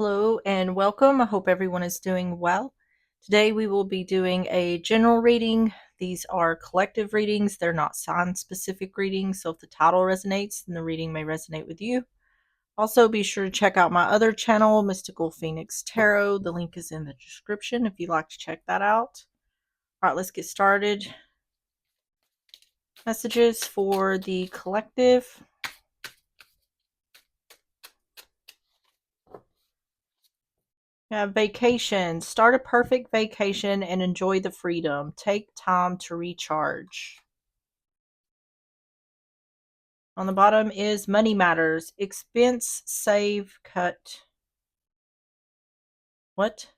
Hello and welcome. I hope everyone is doing well. Today we will be doing a general reading. These are collective readings. They're not sign-specific readings, so if the title resonates, then the reading may resonate with you. Also, be sure to check out my other channel, Mystical Phoenix Tarot. The link is in the description if you'd like to check that out. All right, let's get started. Messages for the collective. Vacation. Start a perfect vacation and enjoy the freedom. Take time to recharge. On the bottom is money matters. Expense, save, cut. What?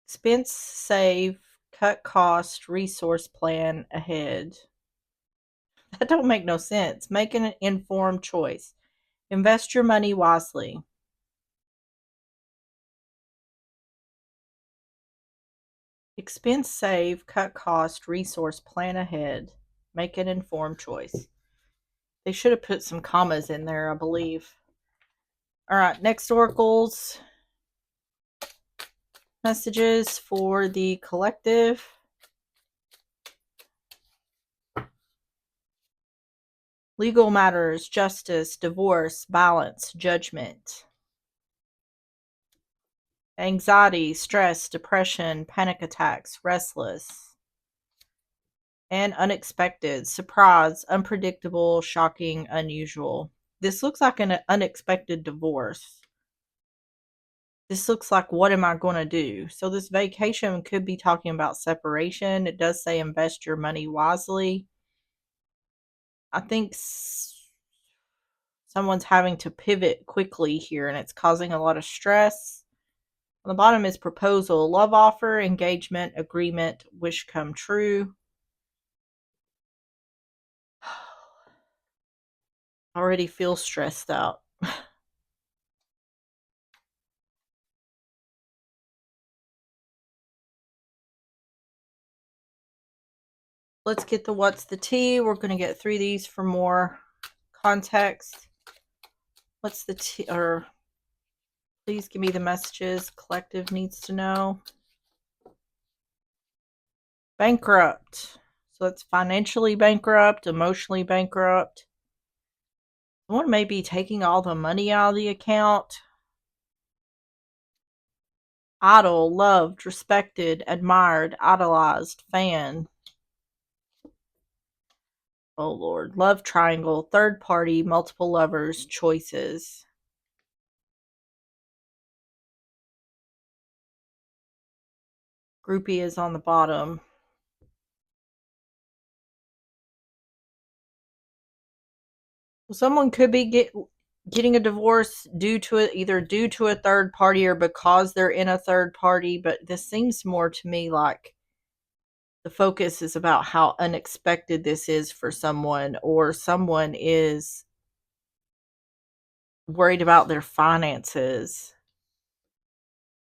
Expense, save, cut cost, resource plan ahead. That don't make no sense. Make an informed choice. Invest your money wisely. Expense, save, cut cost, resource plan ahead. Make an informed choice. They should have put some commas in there, I believe. All right, next oracles. Messages for the collective. Legal matters, justice, divorce, balance, judgment. Anxiety, stress, depression, panic attacks, restless. And unexpected, surprise, unpredictable, shocking, unusual. This looks like an unexpected divorce. This looks like, what am I going to do? So this vacation could be talking about separation. It does say invest your money wisely. I think someone's having to pivot quickly here and it's causing a lot of stress. On the bottom is proposal, love offer, engagement, agreement, wish come true. Already feel stressed out. Let's get the what's the tea. We're going to get through these for more context. What's the tea? Or please give me the messages collective needs to know. Bankrupt. So it's financially bankrupt, emotionally bankrupt. Someone may be taking all the money out of the account. Idol, loved, respected, admired, idolized, fan. Oh Lord. Love triangle, third party, multiple lovers, choices. Groupie is on the bottom. Someone could be getting a divorce either due to a third party or because they're in a third party, but this seems more to me like the focus is about how unexpected this is for someone, or someone is worried about their finances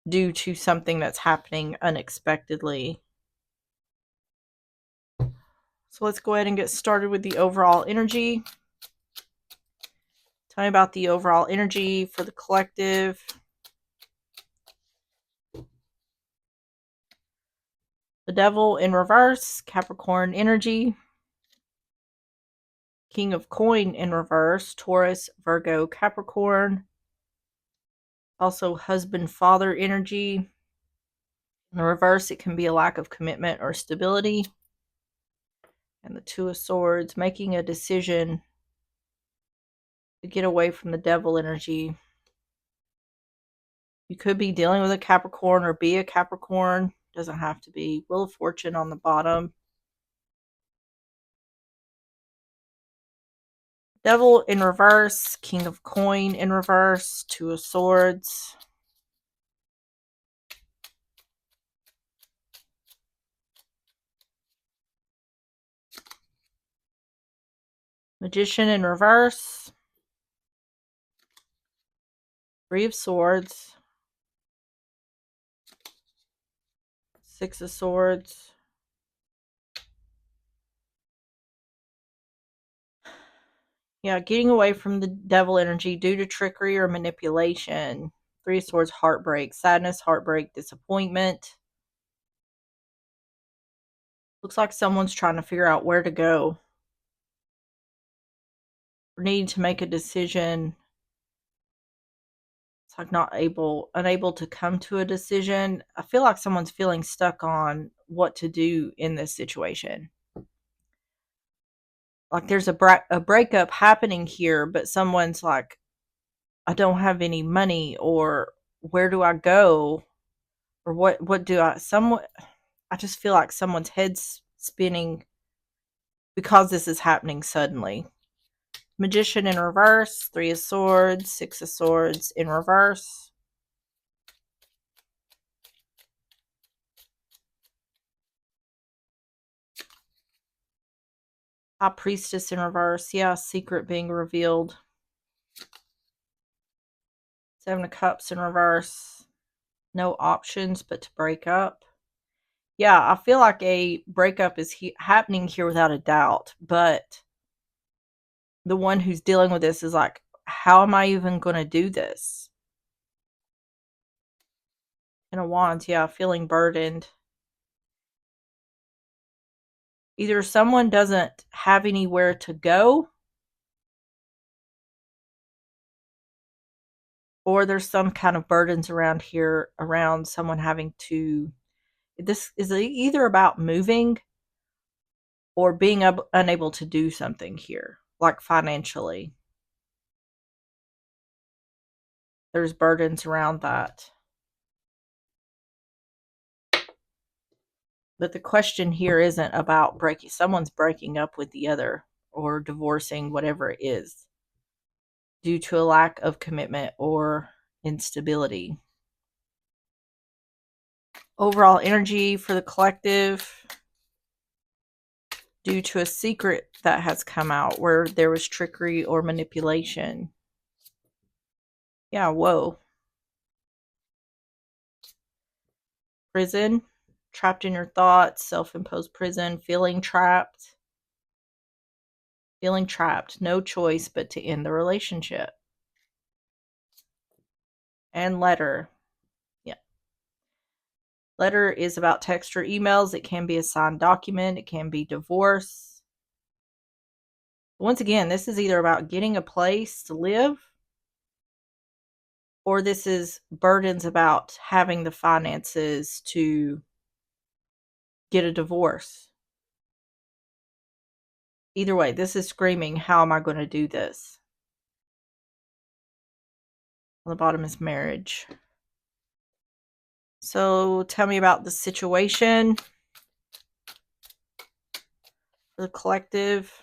due to something that's happening unexpectedly. So let's go ahead and get started with the overall energy. Tell me about the overall energy for the collective. The Devil in reverse, Capricorn energy. King of Coin in reverse, Taurus, Virgo, Capricorn. Also husband-father energy. In reverse, it can be a lack of commitment or stability. And the Two of Swords, making a decision to get away from the Devil energy. You could be dealing with a Capricorn or be a Capricorn. Doesn't have to be. Wheel of Fortune on the bottom. Devil in reverse, King of Coin in reverse, Two of Swords. Magician in reverse. Three of Swords. Six of Swords. Yeah, getting away from the devil energy due to trickery or manipulation. Three of Swords, heartbreak, sadness, heartbreak, disappointment. Looks like someone's trying to figure out where to go. Or needing to make a decision. It's like unable to come to a decision. I feel like someone's feeling stuck on what to do in this situation. Like there's a breakup happening here, but someone's like, I don't have any money, or where do I go, or what do I someone I just feel like someone's head's spinning because this is happening suddenly. Magician in reverse, Three of Swords, Six of Swords in reverse. High Priestess in reverse. Yeah, secret being revealed. Seven of Cups in reverse. No options but to break up. Yeah, I feel like a breakup is happening here without a doubt, but the one who's dealing with this is like, how am I even going to do this? And a Wands, yeah, feeling burdened. Either someone doesn't have anywhere to go, or there's some kind of burdens around here around someone having to. This is either about moving or being unable to do something here, like financially. There's burdens around that. But the question here isn't about someone's breaking up with the other or divorcing, whatever it is, due to a lack of commitment or instability. Overall energy for the collective, due to a secret that has come out where there was trickery or manipulation. Yeah, whoa. Prison, trapped in your thoughts, self-imposed prison, feeling trapped. Feeling trapped, no choice but to end the relationship. And letter. Yeah. Letter is about text or emails. It can be a signed document. It can be divorce. Once again, this is either about getting a place to live, or this is burdens about having the finances to get a divorce. Either way, this is screaming, how am I going to do this? On the bottom is marriage. So tell me about the situation, the collective.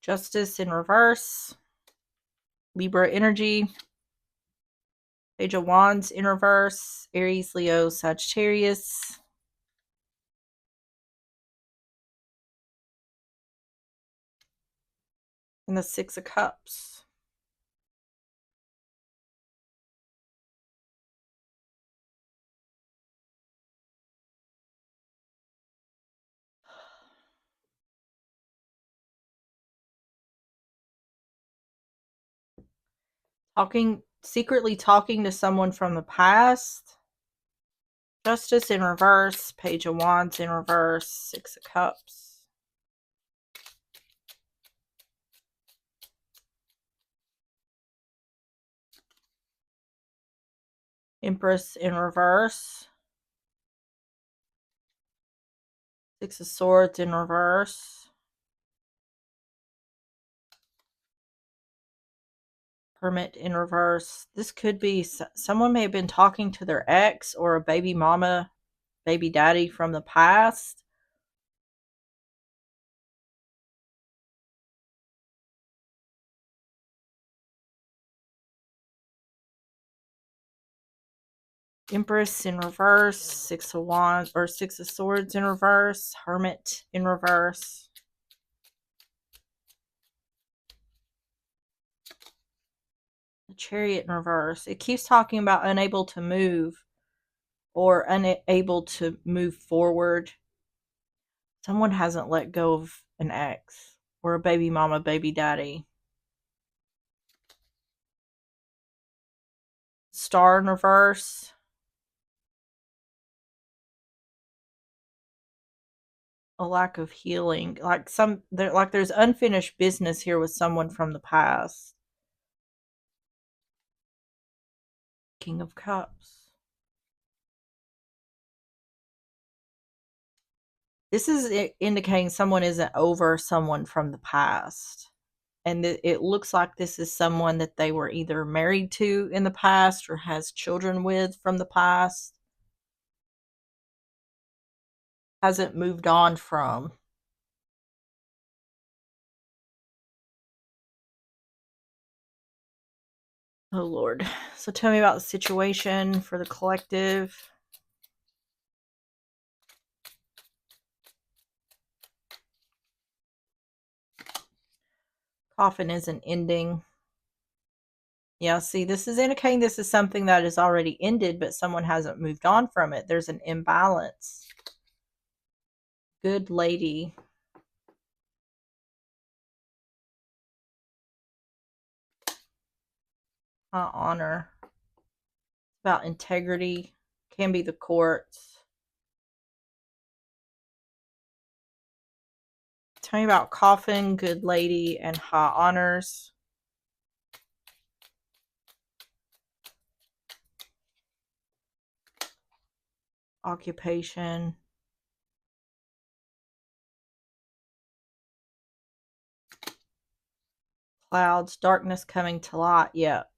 Justice in reverse. Libra energy. Page of Wands in reverse. Aries, Leo, Sagittarius. And the Six of Cups. Secretly talking to someone from the past. Justice in reverse. Page of Wands in reverse. Six of Cups. Empress in reverse. Six of Swords in reverse. Hermit in reverse. This could be someone may have been talking to their ex or a baby mama, baby daddy from the past. Empress in reverse. Six of Wands or Six of Swords in reverse. Hermit in reverse. The Chariot in reverse. It keeps talking about unable to move or unable to move forward. Someone hasn't let go of an ex or a baby mama, baby daddy. Star in reverse. A lack of healing. Like there's unfinished business here with someone from the past. King of Cups. This is indicating someone isn't over someone from the past. And it looks like this is someone that they were either married to in the past or has children with from the past. Hasn't moved on from. Oh, Lord. So tell me about the situation for the collective. Coffin isn't ending. Yeah, see, this is indicating this is something that is already ended, but someone hasn't moved on from it. There's an imbalance. Good lady. Honor. About integrity. Can be the courts. Tell me about coffin, good lady, and high honors. Occupation. Clouds, darkness coming to light. Yep.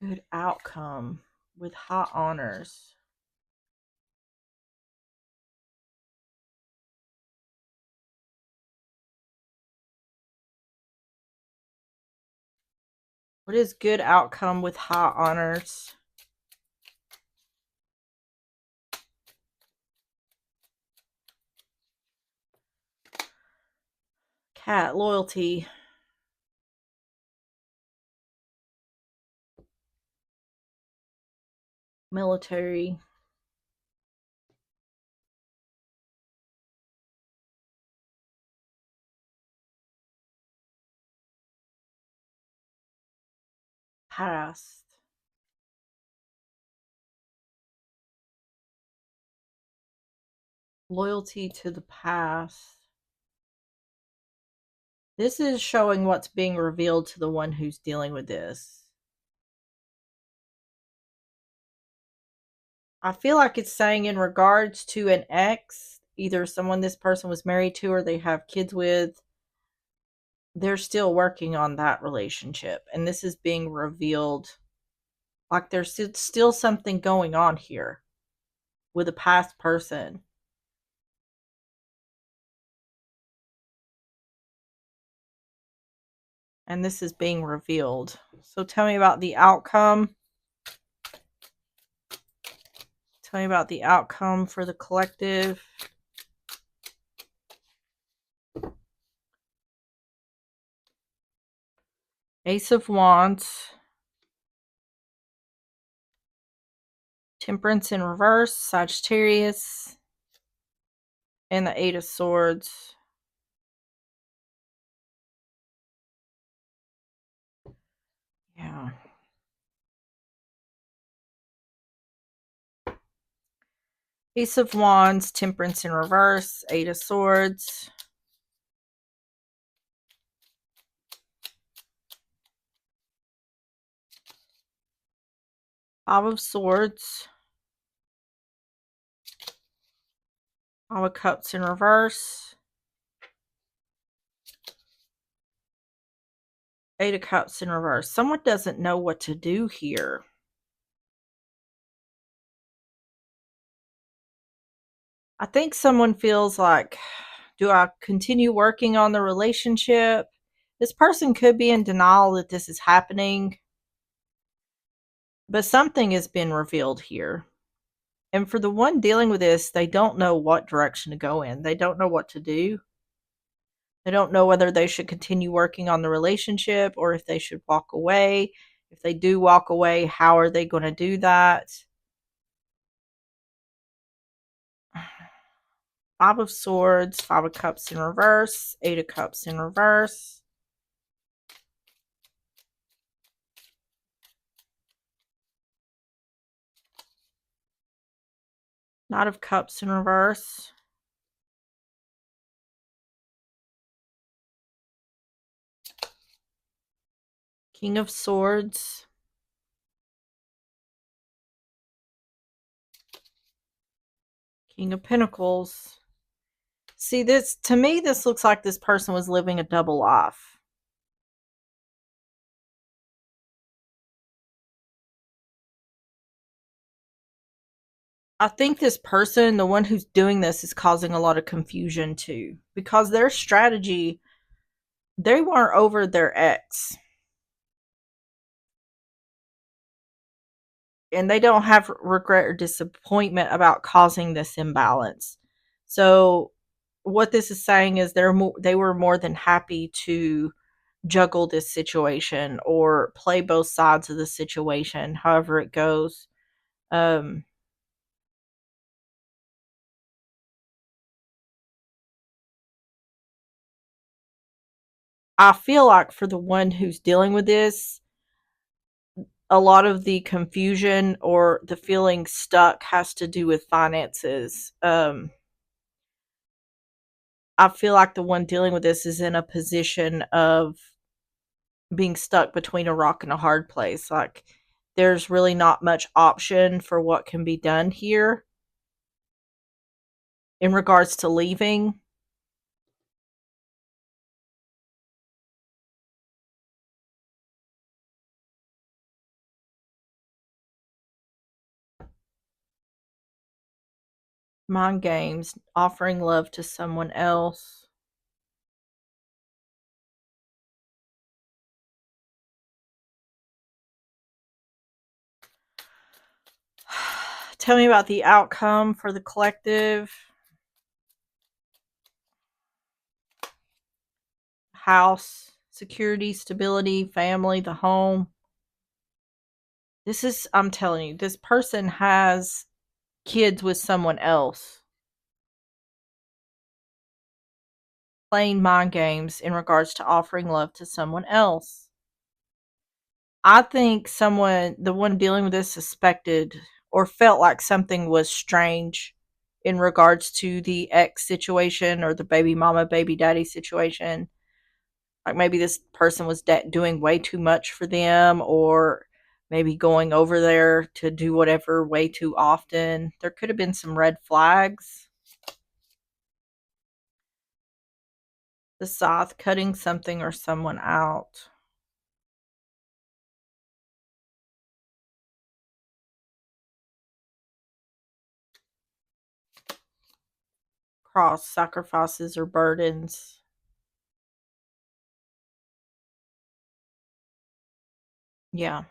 Good outcome with high honors. What is good outcome with high honors? Cat, loyalty. Military. Past. Loyalty to the past. This is showing what's being revealed to the one who's dealing with this. I feel like it's saying in regards to an ex, either someone this person was married to or they have kids with, they're still working on that relationship. And this is being revealed like there's still something going on here with a past person. And this is being revealed. So tell me about the outcome. Tell me about the outcome for the collective. Ace of Wands. Temperance in reverse. Sagittarius. And the Eight of Swords. Yeah. Ace of Wands, Temperance in reverse, Eight of Swords. Five of Swords. Five of Cups in reverse. Eight of Cups in reverse. Someone doesn't know what to do here. I think someone feels like, do I continue working on the relationship? This person could be in denial that this is happening. But something has been revealed here. And for the one dealing with this, they don't know what direction to go in. They don't know what to do. They don't know whether they should continue working on the relationship or if they should walk away. If they do walk away, how are they going to do that? Five of Swords, Five of Cups in reverse, Eight of Cups in reverse. Knight of Cups in reverse. King of Swords. King of Pentacles. See, this, to me, this looks like this person was living a double life. I think this person, the one who's doing this, is causing a lot of confusion too. Because their strategy, they weren't over their ex. And they don't have regret or disappointment about causing this imbalance. So what this is saying is they were more than happy to juggle this situation or play both sides of the situation, however it goes. Um, I feel like for the one who's dealing with this, a lot of the confusion or the feeling stuck has to do with finances. I feel like the one dealing with this is in a position of being stuck between a rock and a hard place. Like, there's really not much option for what can be done here in regards to leaving. Mind games, offering love to someone else. Tell me about the outcome for the collective. House, security, stability, family, the home. This is, I'm telling you, this person has kids with someone else. Playing mind games in regards to offering love to someone else. I think someone, the one dealing with this, suspected or felt like something was strange in regards to the ex situation or the baby mama, baby daddy situation. Like maybe this person was doing way too much for them, or maybe going over there to do whatever way too often. There could have been some red flags. The Scythe, cutting something or someone out. Cross, sacrifices or burdens. Yeah.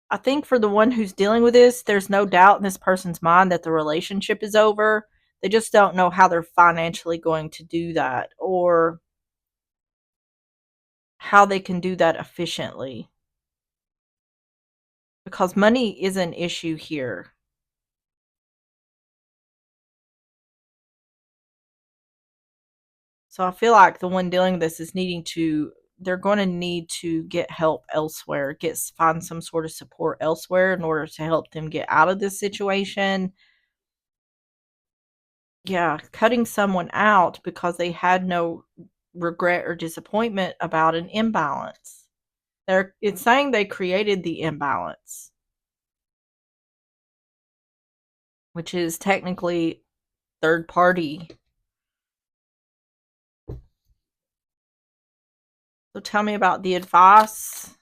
I think for the one who's dealing with this, there's no doubt in this person's mind that the relationship is over. They just don't know how they're financially going to do that, or how they can do that efficiently. Because money is an issue here. So I feel like the one dealing with this is needing to, they're going to need to get help elsewhere, find some sort of support elsewhere in order to help them get out of this situation. Yeah, cutting someone out because they had no regret or disappointment about an imbalance. It's saying they created the imbalance, which is technically third party. So tell me about the advice.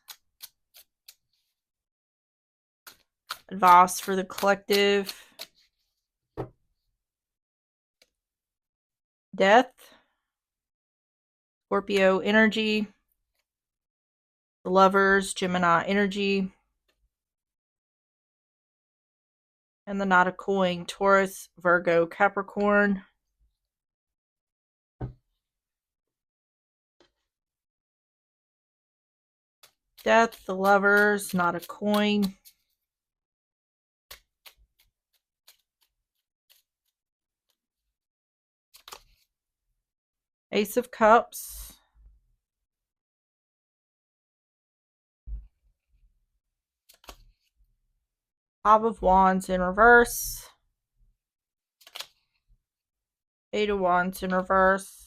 Advice for the collective. Death. Scorpio energy. The Lovers, Gemini energy. And the Knight of Coin, Taurus, Virgo, Capricorn. Death, the Lovers, not a coin. Ace of Cups. Five of Wands in reverse. Eight of Wands in reverse.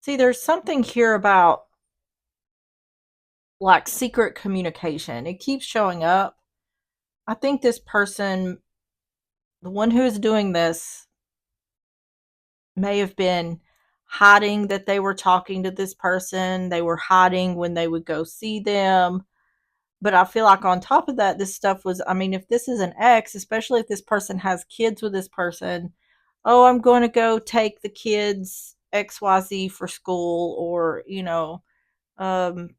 See, there's something here about like secret communication. It keeps showing up. I think this person, the one who is doing this, may have been hiding that they were talking to this person. They were hiding when they would go see them. But I feel like on top of that, this stuff was, I mean, if this is an ex, especially if this person has kids with this person, oh, I'm going to go take the kids XYZ for school, or, um,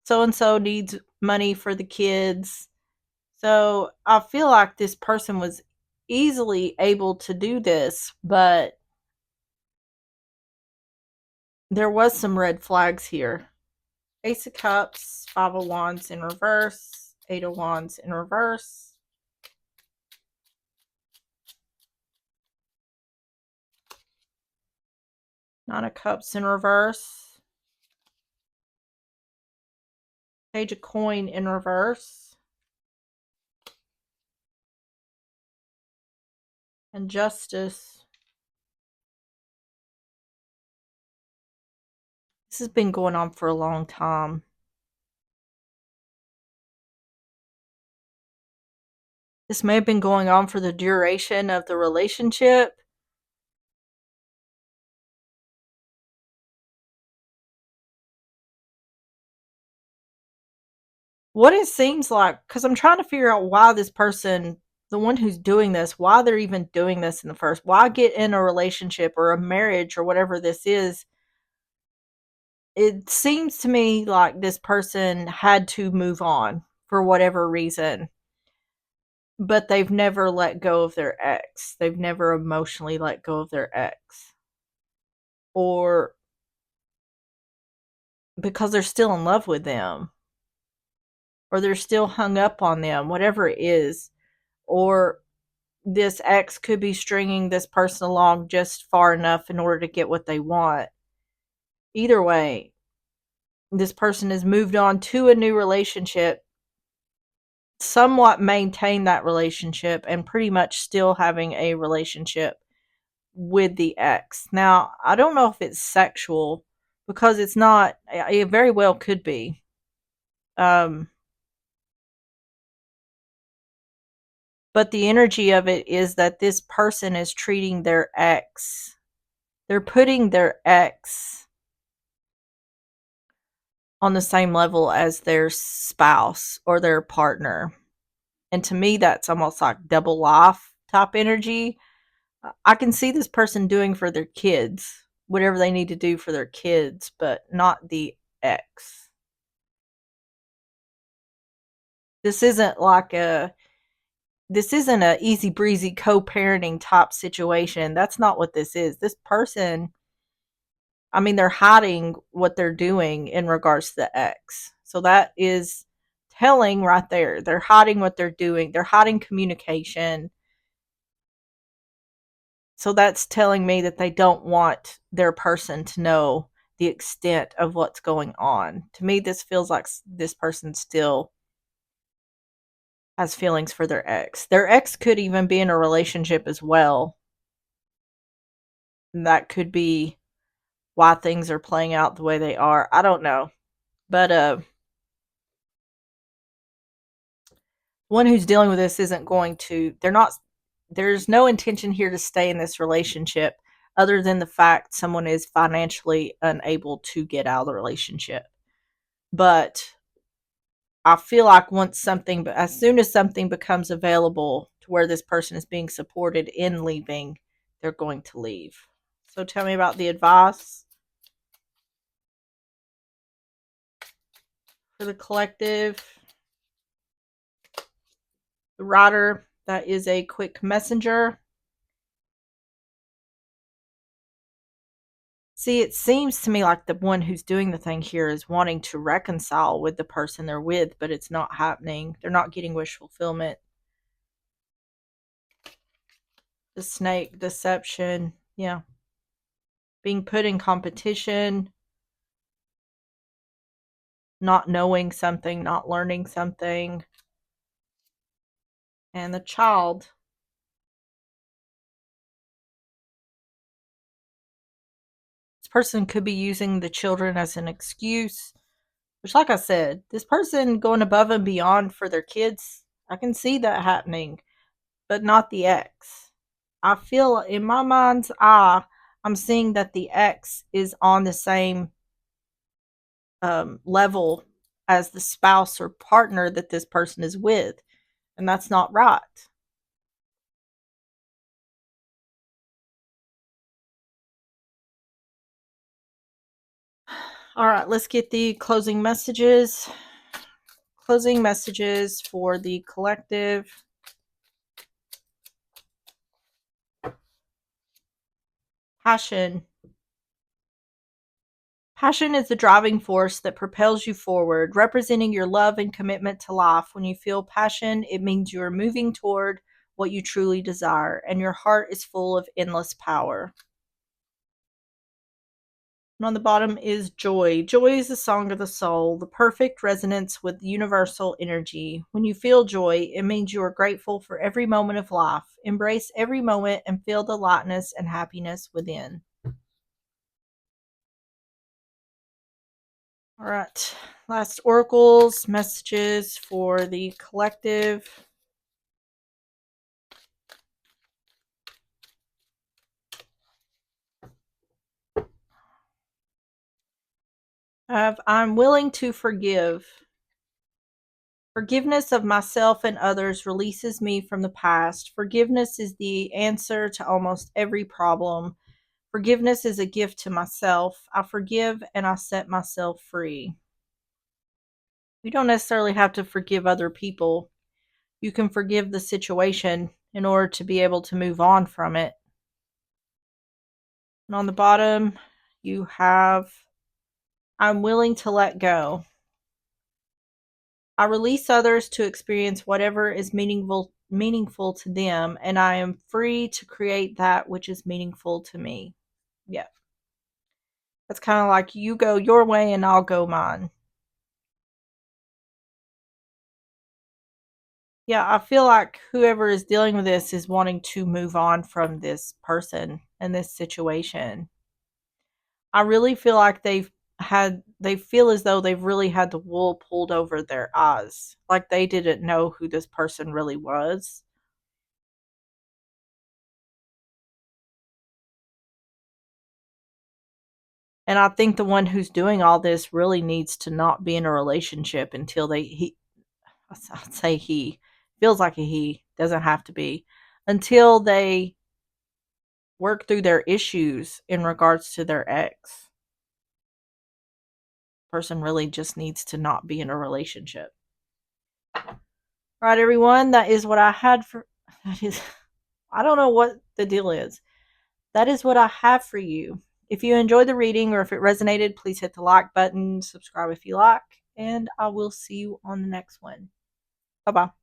so and so needs money for the kids. So I feel like this person was easily able to do this, but there was some red flags here. Ace of Cups, Five of Wands in reverse, Eight of Wands in reverse. Nine of Cups in reverse. Page of Coin in reverse. And Justice. This has been going on for a long time. This may have been going on for the duration of the relationship. What it seems like, because I'm trying to figure out why this person, the one who's doing this, why they're even doing this in the first, why get in a relationship or a marriage or whatever this is. It seems to me like this person had to move on for whatever reason, but they've never let go of their ex. They've never emotionally let go of their ex. Or because they're still in love with them, or they're still hung up on them, whatever it is. Or this ex could be stringing this person along just far enough in order to get what they want. Either way, this person has moved on to a new relationship, somewhat maintained that relationship, and pretty much still having a relationship with the ex. Now, I don't know if it's sexual, because it's not. It very well could be. Um, but the energy of it is that this person is treating their ex. They're putting their ex on the same level as their spouse or their partner. And to me, that's almost like double life type energy. I can see this person doing for their kids whatever they need to do for their kids, but not the ex. This isn't like a this isn't a easy breezy co-parenting type situation. That's not what this is. This person, I mean, they're hiding what they're doing in regards to the ex. So that is telling right there. They're hiding what they're doing. They're hiding communication. So that's telling me that they don't want their person to know the extent of what's going on. To me, this feels like this person still has feelings for their ex. Their ex could even be in a relationship as well. And that could be why things are playing out the way they are. I don't know. But one who's dealing with this isn't going to, they're not, there's no intention here to stay in this relationship other than the fact someone is financially unable to get out of the relationship. But I feel like as soon as something becomes available to where this person is being supported in leaving, they're going to leave. So tell me about the advice for the collective. The Rider, that is a quick messenger. See, it seems to me like the one who's doing the thing here is wanting to reconcile with the person they're with, but it's not happening. They're not getting wish fulfillment. The snake, deception, yeah. Being put in competition, not knowing something, not learning something. And the child. This person could be using the children as an excuse, which, like I said, this person going above and beyond for their kids, I can see that happening, but not the ex. I feel in my mind's eye, I'm seeing that the ex is on the same level as the spouse or partner that this person is with, and that's not right. All right, let's get the closing messages. Closing messages for the collective. Passion. Passion is the driving force that propels you forward, representing your love and commitment to life. When you feel passion, it means you are moving toward what you truly desire, and your heart is full of endless power. And on the bottom is joy. Joy is the song of the soul, the perfect resonance with universal energy. When you feel joy, it means you are grateful for every moment of life. Embrace every moment and feel the lightness and happiness within. All right. Last oracles, messages for the collective. I'm willing to forgive. Forgiveness of myself and others releases me from the past. Forgiveness is the answer to almost every problem. Forgiveness is a gift to myself. I forgive and I set myself free. You don't necessarily have to forgive other people. You can forgive the situation in order to be able to move on from it. And on the bottom, you have I'm willing to let go. I release others to experience whatever is meaningful to them, and I am free to create that which is meaningful to me. Yeah. That's kind of like you go your way and I'll go mine. Yeah, I feel like whoever is dealing with this is wanting to move on from this person and this situation. I really feel like they feel as though they've really had the wool pulled over their eyes. Like they didn't know who this person really was. And I think the one who's doing all this really needs to not be in a relationship until I'd say he feels like a he, doesn't have to be, until they work through their issues in regards to their ex. Person really just needs to not be in a relationship. All right, everyone, that is what I had for that is I don't know what the deal is. That is what I have for you. If you enjoyed the reading or if it resonated, please hit the like button, subscribe if you like, and I will see you on the next one. Bye bye.